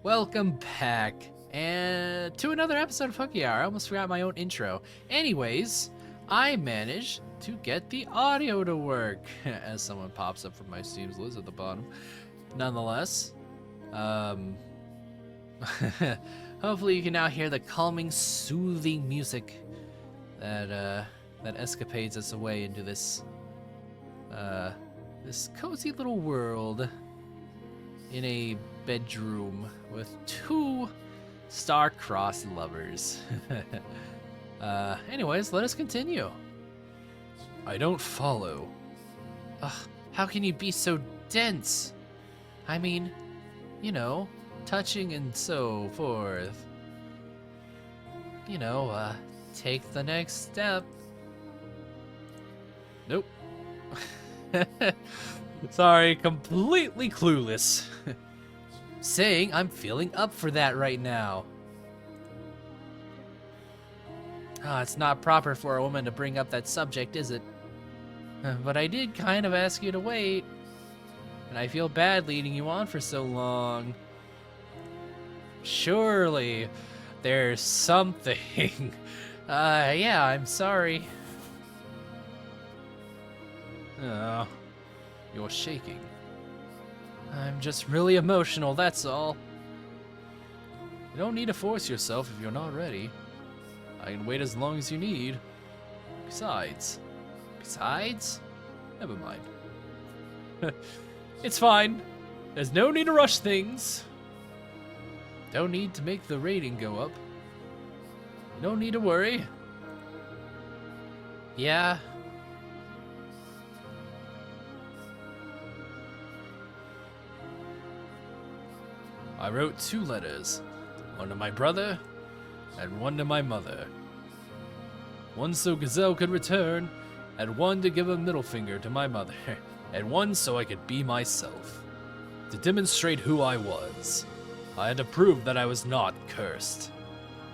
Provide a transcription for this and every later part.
Welcome back and to another episode of Hooky Hour. I almost forgot my own intro. Anyways, I managed to get the audio to work as someone pops up from my Steam's list at the bottom. Nonetheless, hopefully you can now hear the calming, soothing music that escapades us away into this cozy little world in a bedroom with two star-crossed lovers. Anyways, let us continue. I don't follow. Ugh, how can you be so dense? I mean, you know, touching and so forth. You know, take the next step. Nope. Sorry, completely clueless. Saying I'm feeling up for that right now. It's not proper for a woman to bring up that subject, is it? But I did kind of ask you to wait. And I feel bad leading you on for so long. Surely there's something. Yeah, I'm sorry. Oh, you're shaking. I'm just really emotional, that's all. You don't need to force yourself if you're not ready. I can wait as long as you need. Besides? Never mind. It's fine. There's no need to rush things. Don't need to make the rating go up. No need to worry. Yeah. I wrote 2 letters, one to my brother and one to my mother. One so Gazelle could return, and one to give a middle finger to my mother, and one so I could be myself. To demonstrate who I was, I had to prove that I was not cursed.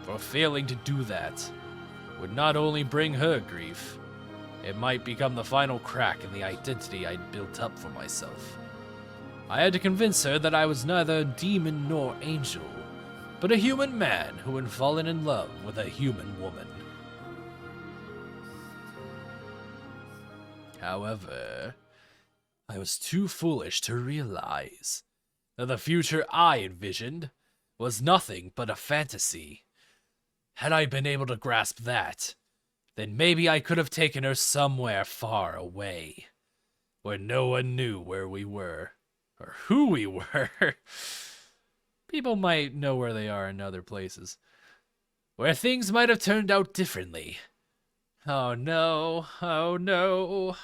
For failing to do that would not only bring her grief, it might become the final crack in the identity I'd built up for myself. I had to convince her that I was neither demon nor angel, but a human man who had fallen in love with a human woman. However, I was too foolish to realize that the future I envisioned was nothing but a fantasy. Had I been able to grasp that, then maybe I could have taken her somewhere far away, where no one knew where we were. Or who we were. People might know where they are in other places. Where things might have turned out differently. Oh no, oh no.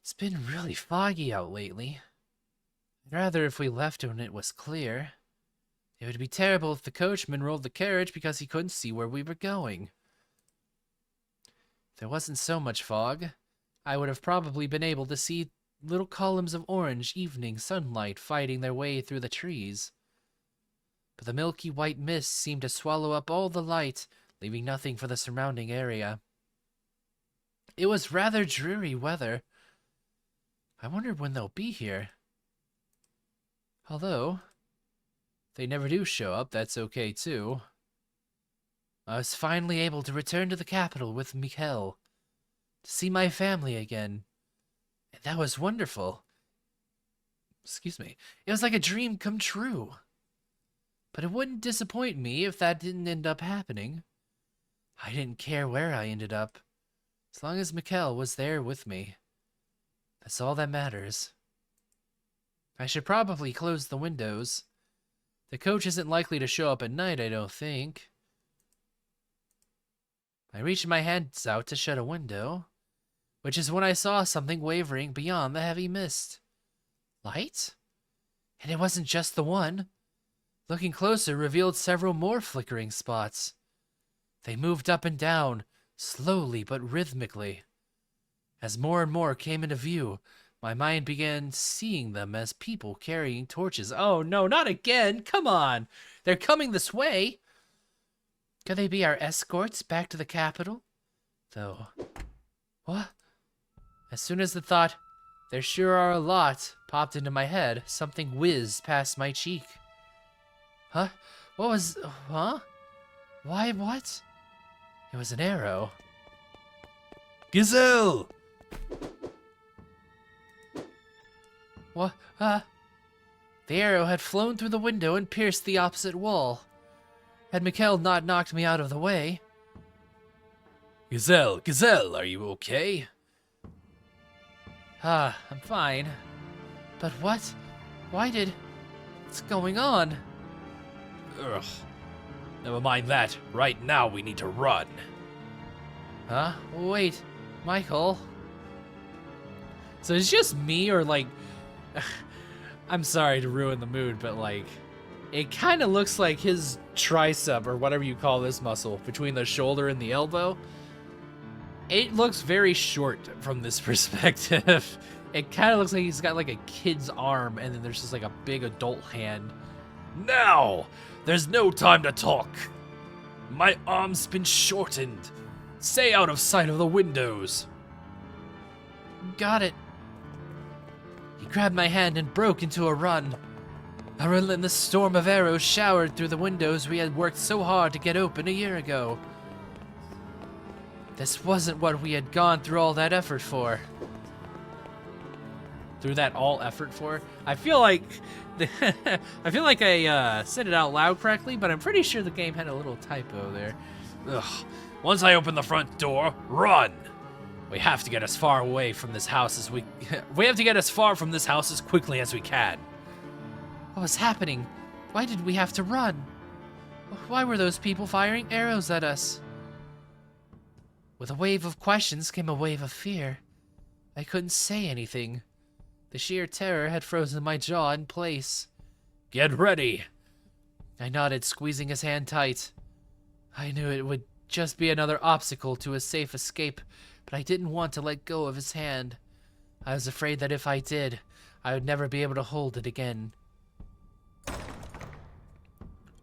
It's been really foggy out lately. I'd rather if we left when it was clear. It would be terrible if the coachman rolled the carriage because he couldn't see where we were going. If there wasn't so much fog, I would have probably been able to see little columns of orange evening sunlight fighting their way through the trees. But the milky white mist seemed to swallow up all the light, leaving nothing for the surrounding area. It was rather dreary weather. I wondered when they'll be here. Although, if they never do show up, that's okay too. I was finally able to return to the capital with Mikkel, to see my family again. And that was wonderful. Excuse me. It was like a dream come true. But it wouldn't disappoint me if that didn't end up happening. I didn't care where I ended up, as long as Mikkel was there with me. That's all that matters. I should probably close the windows. The coach isn't likely to show up at night, I don't think. I reached my hands out to shut a window, which is when I saw something wavering beyond the heavy mist. Light? And it wasn't just the one. Looking closer revealed several more flickering spots. They moved up and down, slowly but rhythmically. As more and more came into view, my mind began seeing them as people carrying torches. Oh no, not again! Come on! They're coming this way! Could they be our escorts back to the capital? Though, what? As soon as the thought, "there sure are a lot," popped into my head, something whizzed past my cheek. Huh? Huh? Why, what? It was an arrow. Gazelle! What? The arrow had flown through the window and pierced the opposite wall. Had Mikhail not knocked me out of the way. Gazelle, are you okay? I'm fine. But what? What's going on? Ugh. Never mind that. Right now we need to run. Huh? Wait, Michael. So it's just me, or like, I'm sorry to ruin the mood, but like, it kind of looks like his tricep, or whatever you call this muscle, between the shoulder and the elbow. It looks very short from this perspective. It kind of looks like he's got like a kid's arm, and then there's just like a big adult hand. Now! There's no time to talk. My arm's been shortened. Stay out of sight of the windows. Got it. He grabbed my hand and broke into a run. A relentless storm of arrows showered through the windows we had worked so hard to get open a year ago. This wasn't what we had gone through all that effort for. Through that all effort for? I feel like I said it out loud correctly, but I'm pretty sure the game had a little typo there. Ugh. Once I open the front door, run! We have to get as far away from this house as we have to get as far from this house as quickly as we can. What was happening? Why did we have to run? Why were those people firing arrows at us? With a wave of questions came a wave of fear. I couldn't say anything. The sheer terror had frozen my jaw in place. Get ready! I nodded, squeezing his hand tight. I knew it would just be another obstacle to a safe escape, but I didn't want to let go of his hand. I was afraid that if I did, I would never be able to hold it again.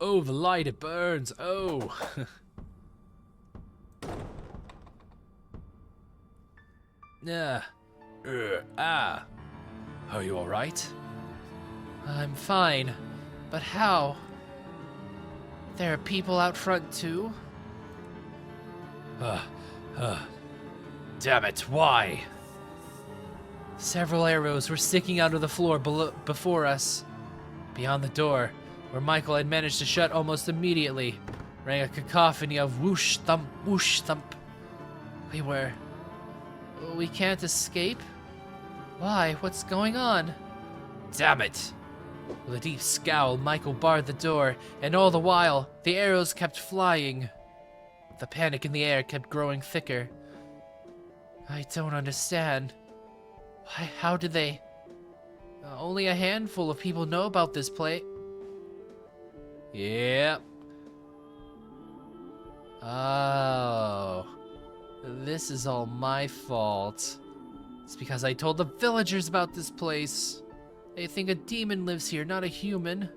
Oh, the light, it burns. Oh. Are you alright? I'm fine, but how? There are people out front too? Damn it, why? Several arrows were sticking out of the floor before us. Beyond the door, where Michael had managed to shut almost immediately, rang a cacophony of whoosh thump, whoosh thump. We can't escape? Why? What's going on? Damn it! With a deep scowl, Michael barred the door, and all the while, the arrows kept flying. The panic in the air kept growing thicker. I don't understand. Why, how did they... only a handful of people know about this place. Yep. Oh. This is all my fault. It's because I told the villagers about this place. They think a demon lives here, not a human.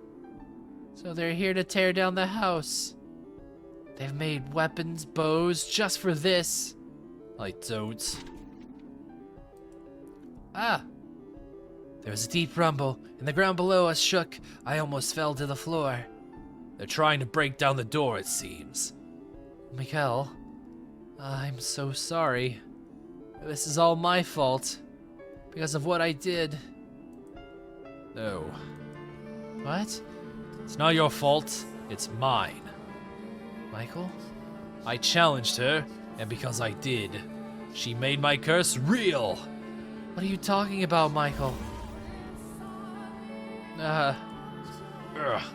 So they're here to tear down the house. They've made weapons, bows, just for this. I don't. There was a deep rumble, and the ground below us shook. I almost fell to the floor. They're trying to break down the door, it seems. Mikhail, I'm so sorry. This is all my fault. Because of what I did. No. What? It's not your fault, it's mine. Michael? I challenged her, and because I did, she made my curse real. What are you talking about, Michael?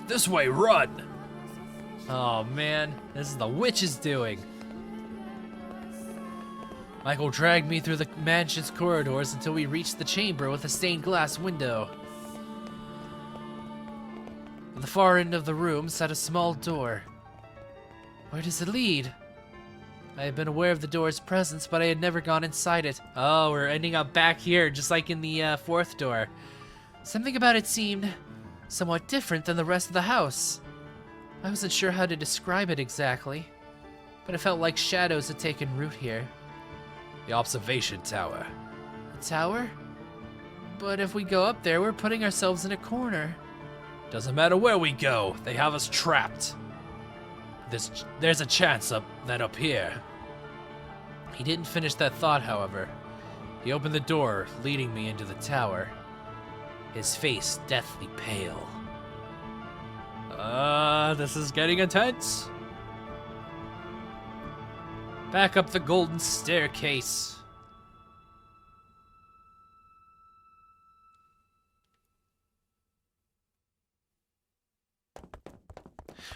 This way, run! Oh man, this is the witch's doing. Michael dragged me through the mansion's corridors until we reached the chamber with a stained glass window. At the far end of the room sat a small door. Where does it lead? I had been aware of the door's presence, but I had never gone inside it. Oh, we're ending up back here, just like in the fourth door. Something about it seemed somewhat different than the rest of the house. I wasn't sure how to describe it exactly, but it felt like shadows had taken root here. The observation tower. tower? But if we go up there, we're putting ourselves in a corner. Doesn't matter where we go, they have us trapped. There's a chance that up here. He didn't finish that thought, however. He opened the door, leading me into the tower, his face deathly pale. This is getting intense. Back up the golden staircase.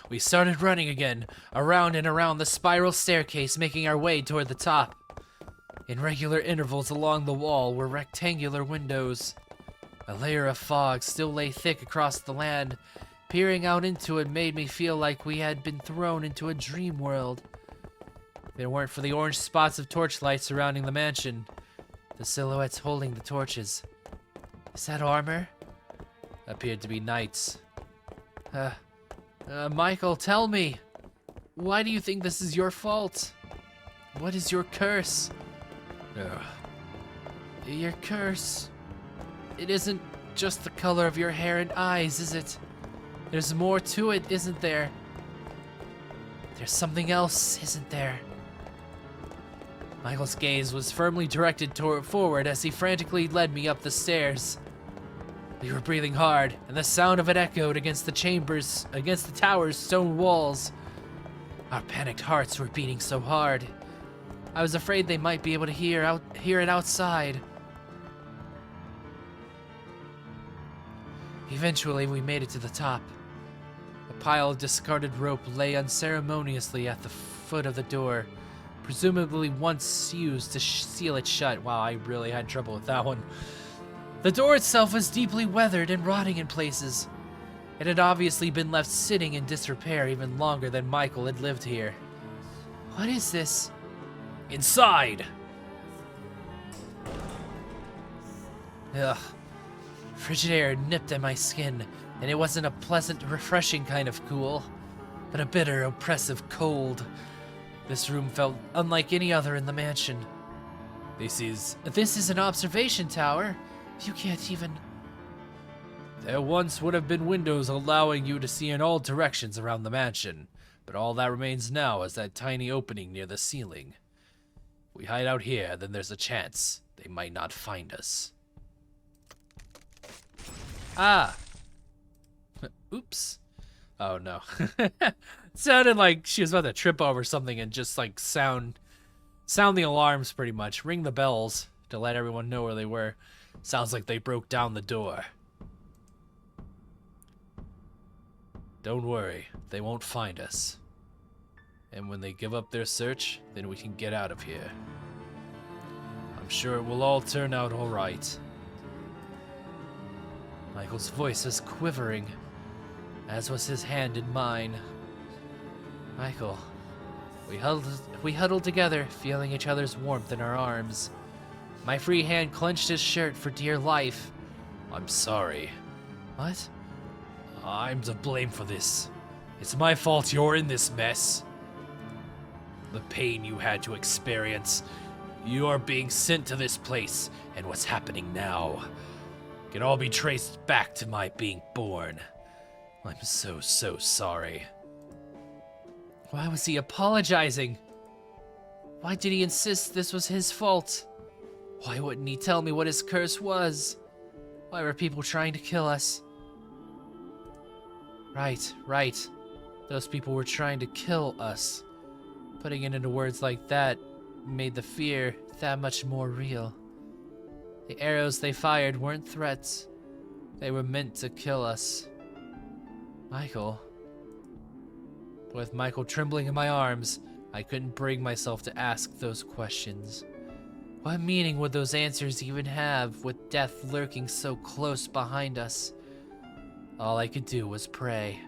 We started running again, around and around the spiral staircase, making our way toward the top. In regular intervals along the wall were rectangular windows. A layer of fog still lay thick across the land. Peering out into it made me feel like we had been thrown into a dream world. If it weren't for the orange spots of torchlight surrounding the mansion, the silhouettes holding the torches. Is that armor? Appeared to be knights. Michael, tell me. Why do you think this is your fault? What is your curse? Your curse. It isn't just the color of your hair and eyes, is it? There's more to it, isn't there? There's something else, isn't there? Michael's gaze was firmly directed forward as he frantically led me up the stairs. We were breathing hard, and the sound of it echoed against the tower's stone walls. Our panicked hearts were beating so hard. I was afraid they might be able to hear it outside. Eventually, we made it to the top. A pile of discarded rope lay unceremoniously at the foot of the door, presumably once used to seal it shut. Wow, I really had trouble with that one. The door itself was deeply weathered and rotting in places. It had obviously been left sitting in disrepair even longer than Michael had lived here. What is this? Inside! Ugh. Frigid air nipped at my skin, and it wasn't a pleasant, refreshing kind of cool, but a bitter, oppressive cold. This room felt unlike any other in the mansion. This is an observation tower. You can't even... There once would have been windows allowing you to see in all directions around the mansion, but all that remains now is that tiny opening near the ceiling. If we hide out here, then there's a chance they might not find us. Ah! Oops. Oh no. It sounded like she was about to trip over something and just like sound the alarms pretty much. Ring the bells to let everyone know where they were. Sounds like they broke down the door. Don't worry, they won't find us. And when they give up their search, then we can get out of here. I'm sure it will all turn out all right. Michael's voice was quivering, as was his hand in mine. Michael, we huddled together, feeling each other's warmth in our arms. My free hand clenched his shirt for dear life. I'm sorry. What? I'm to blame for this. It's my fault you're in this mess. The pain you had to experience. You are being sent to this place, and what's happening now can all be traced back to my being born. I'm so sorry. Why was he apologizing? Why did he insist this was his fault? Why wouldn't he tell me what his curse was? Why were people trying to kill us? Right. Those people were trying to kill us. Putting it into words like that made the fear that much more real. The arrows they fired weren't threats. They were meant to kill us. Michael. With Michael trembling in my arms, I couldn't bring myself to ask those questions. What meaning would those answers even have, with death lurking so close behind us? All I could do was pray.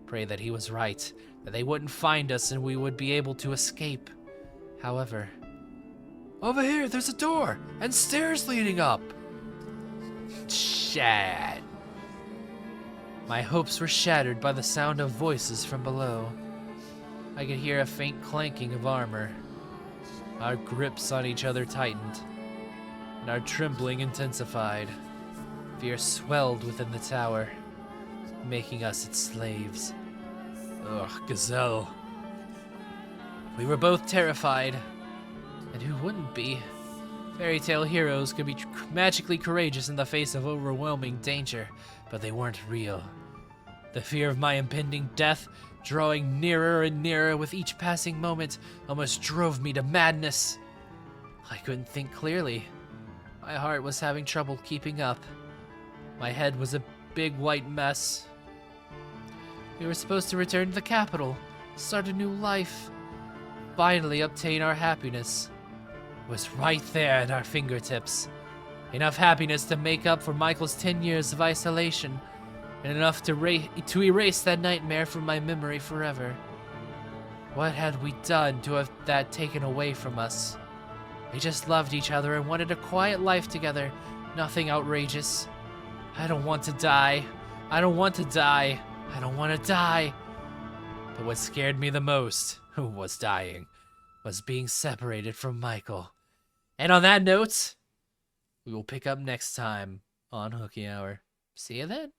Pray that he was right, that they wouldn't find us and we would be able to escape. However... Over here, there's a door, and stairs leading up. Shad. My hopes were shattered by the sound of voices from below. I could hear a faint clanking of armor. Our grips on each other tightened. and our trembling intensified. Fear swelled within the tower, making us its slaves. Ugh, Gazelle. We were both terrified, and who wouldn't be? Fairy tale heroes could be magically courageous in the face of overwhelming danger, but they weren't real. The fear of my impending death, drawing nearer and nearer with each passing moment, almost drove me to madness. I couldn't think clearly. My heart was having trouble keeping up. My head was a big white mess. We were supposed to return to the capital, start a new life, finally obtain our happiness. It was right there at our fingertips. Enough happiness to make up for Michael's 10 years of isolation, and enough to erase that nightmare from my memory forever. What had we done to have that taken away from us? We just loved each other and wanted a quiet life together, nothing outrageous. I don't want to die. I don't want to die. I don't want to die. But what scared me the most was dying, was being separated from Michael. And on that note, we will pick up next time on Hooky Hour. See you then.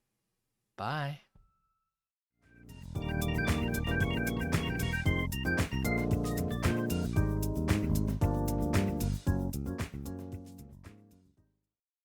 Bye.